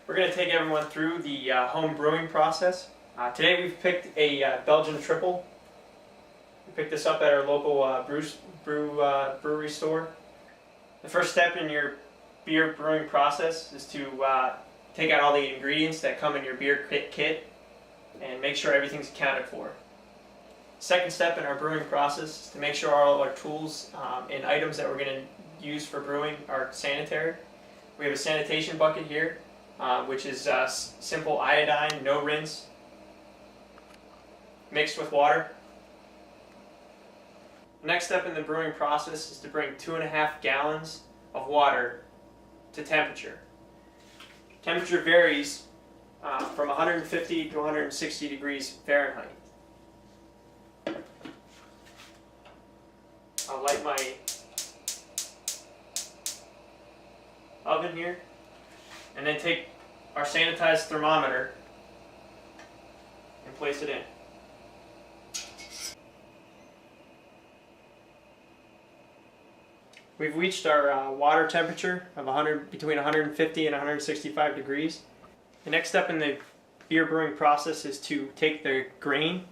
We're going to take everyone through the home brewing process. Today we've picked a Belgian triple. We picked this up at our local brewery store. The first step in your beer brewing process is to take out all the ingredients that come in your beer kit and make sure everything's accounted for. Second step in our brewing process is to make sure all our tools and items that we're going to use for brewing are sanitary. We have a sanitation bucket here, which is simple iodine, no rinse, mixed with water. The next step in the brewing process is to bring 2.5 gallons of water to temperature. Temperature varies from 150 to 160 degrees Fahrenheit. I'll light my oven here and then take our sanitized thermometer and place it in. We've reached our water temperature of between 150 and 165 degrees. The next step in the beer brewing process is to take the grain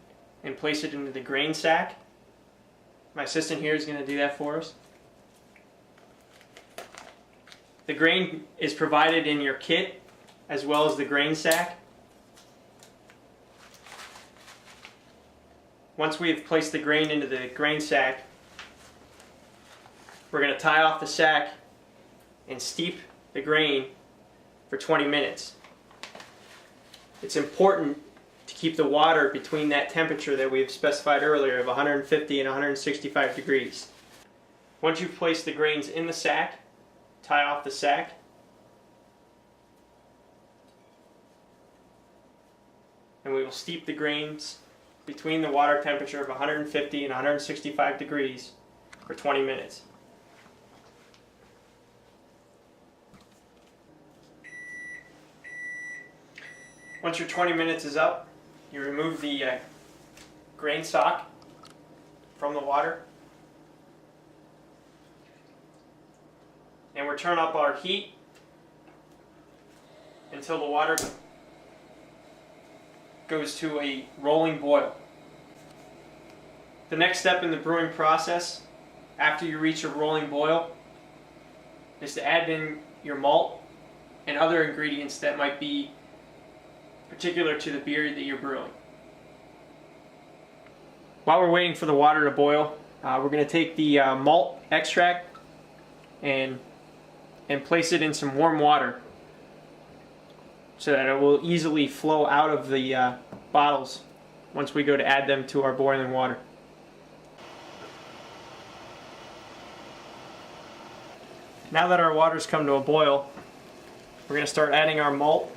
and place it into the grain sack. My assistant here is going to do that for us. The grain is provided in your kit as well as the grain sack. Once we've placed the grain into the grain sack, we're going to tie off the sack and steep the grain for 20 minutes. It's important to keep the water between that temperature that we've specified earlier of 150 and 165 degrees. Once you've placed the grains in the sack, tie off the sack. And we will steep the grains between the water temperature of 150 and 165 degrees for 20 minutes. Once your 20 minutes is up, you remove the grain stock from the water, and we'll turn up our heat until the water goes to a rolling boil. The next step in the brewing process, after you reach a rolling boil, is to add in your malt and other ingredients that might be particular to the beer that you're brewing. While we're waiting for the water to boil, we're going to take the malt extract and place it in some warm water so that it will easily flow out of the bottles once we go to add them to our boiling water. Now that our water's come to a boil, we're going to start adding our malt.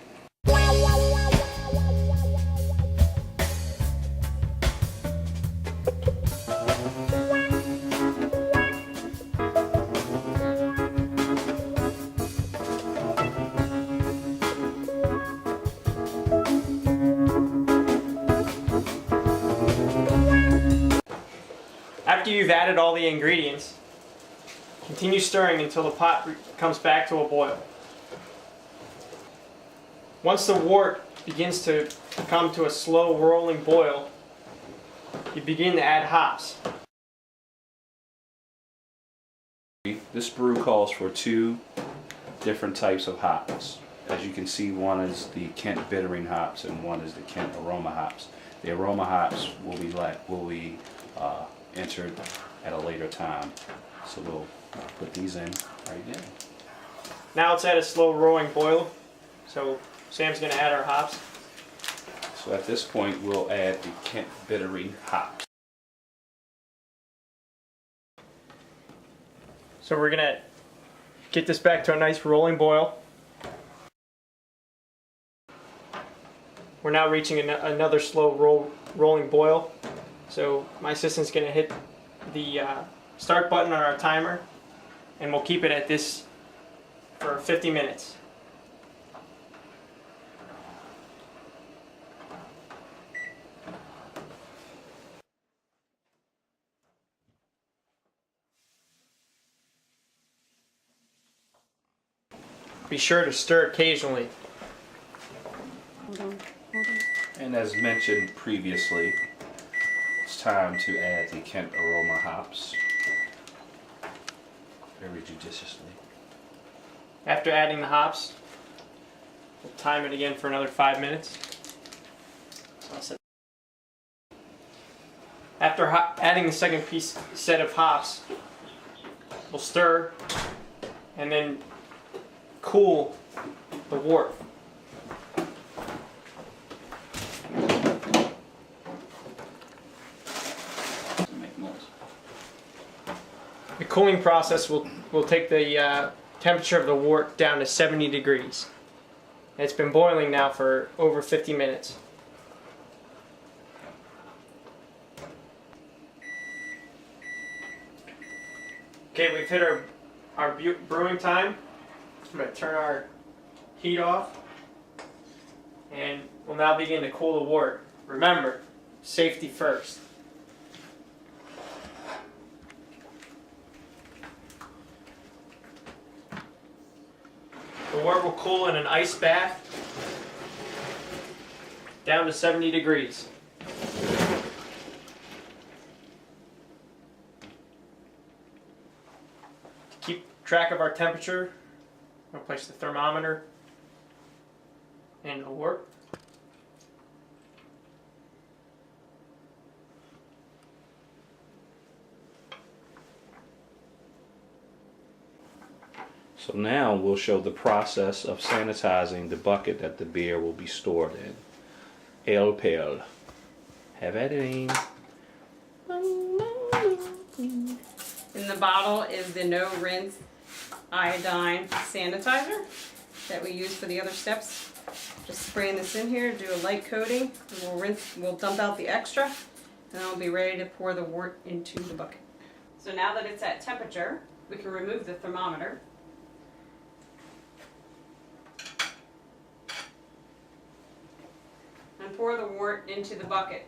After you've added all the ingredients, continue stirring until the pot comes back to a boil. Once the wort begins to come to a slow rolling boil, you begin to add hops. This brew calls for 2 different types of hops. As you can see, one is the Mg't bittering hops and one is the Mg't aroma hops. The aroma hops will be entered at a later time. So we'll put these in right now. Now it's at a slow rolling boil, so Sam's going to add our hops. So at this point we'll add the Mg't bittering hops. So we're going to get this back to a nice rolling boil. We're now reaching another slow rolling boil. So my assistant's going to hit the start button on our timer, and we'll keep it at this for 50 minutes. Be sure to stir occasionally. And as mentioned previously, it's time to add the Kent Aroma hops very judiciously. After adding the hops, we'll time it again for another 5 minutes. So I'll set. After adding the second set of hops, we'll stir and then cool the wort. The cooling process will take the temperature of the wort down to 70 degrees. And it's been boiling now for over 50 minutes. Okay, we've hit our brewing time. I'm going to turn our heat off. And we'll now begin to cool the wort. Remember, safety first. The wort will cool in an ice bath down to 70 degrees. To keep track of our temperature, I'm going to place the thermometer in the wort. So now we'll show the process of sanitizing the bucket that the beer will be stored in. Ale pail. Have at it. In the bottle is the no rinse iodine sanitizer that we use for the other steps. Just spraying this in here, do a light coating, and we'll rinse, we'll dump out the extra, and then we'll be ready to pour the wort into the bucket. So now that it's at temperature, we can remove the thermometer. And pour the wort into the bucket.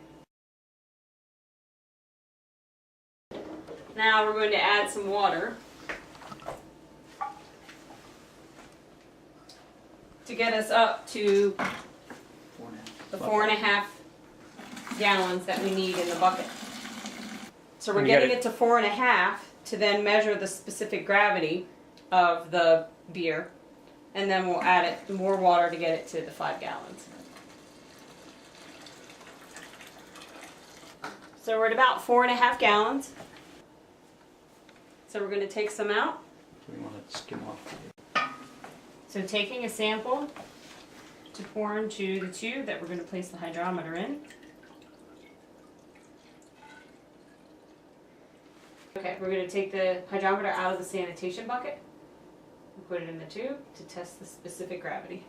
Now we're going to add some water to get us up to the 4.5 gallons that we need in the bucket. So we're getting it to 4.5 to then measure the specific gravity of the beer, and then we'll add it more water to get it to the 5 gallons. So we're at about 4.5 gallons. So we're going to take some out. We want to skim off. So taking a sample to pour into the tube that we're going to place the hydrometer in. Okay, we're going to take the hydrometer out of the sanitation bucket and put it in the tube to test the specific gravity.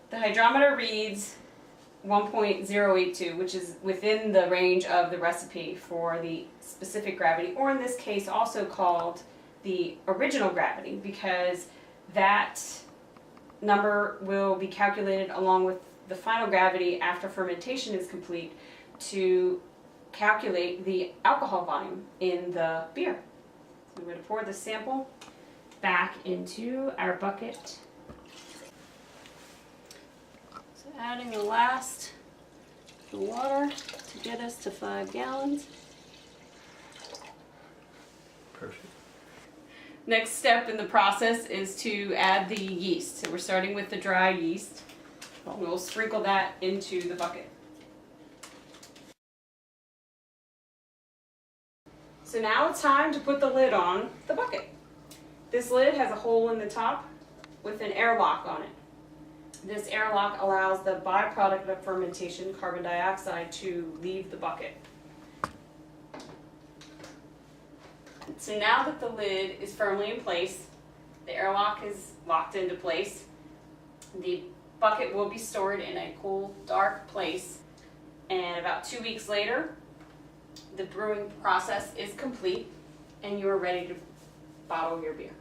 The hydrometer reads 1.082, which is within the range of the recipe for the specific gravity, or in this case also called the original gravity, because that number will be calculated along with the final gravity after fermentation is complete to calculate the alcohol volume in the beer. So we're going to pour the sample back into our bucket. Adding the last the water to get us to 5 gallons. Perfect. Next step in the process is to add the yeast. So we're starting with the dry yeast. We'll sprinkle that into the bucket. So now it's time to put the lid on the bucket. This lid has a hole in the top with an airlock on it. This airlock allows the byproduct of fermentation, carbon dioxide, to leave the bucket. So now that the lid is firmly in place, the airlock is locked into place, the bucket will be stored in a cool, dark place, and about 2 weeks later, the brewing process is complete and you are ready to bottle your beer.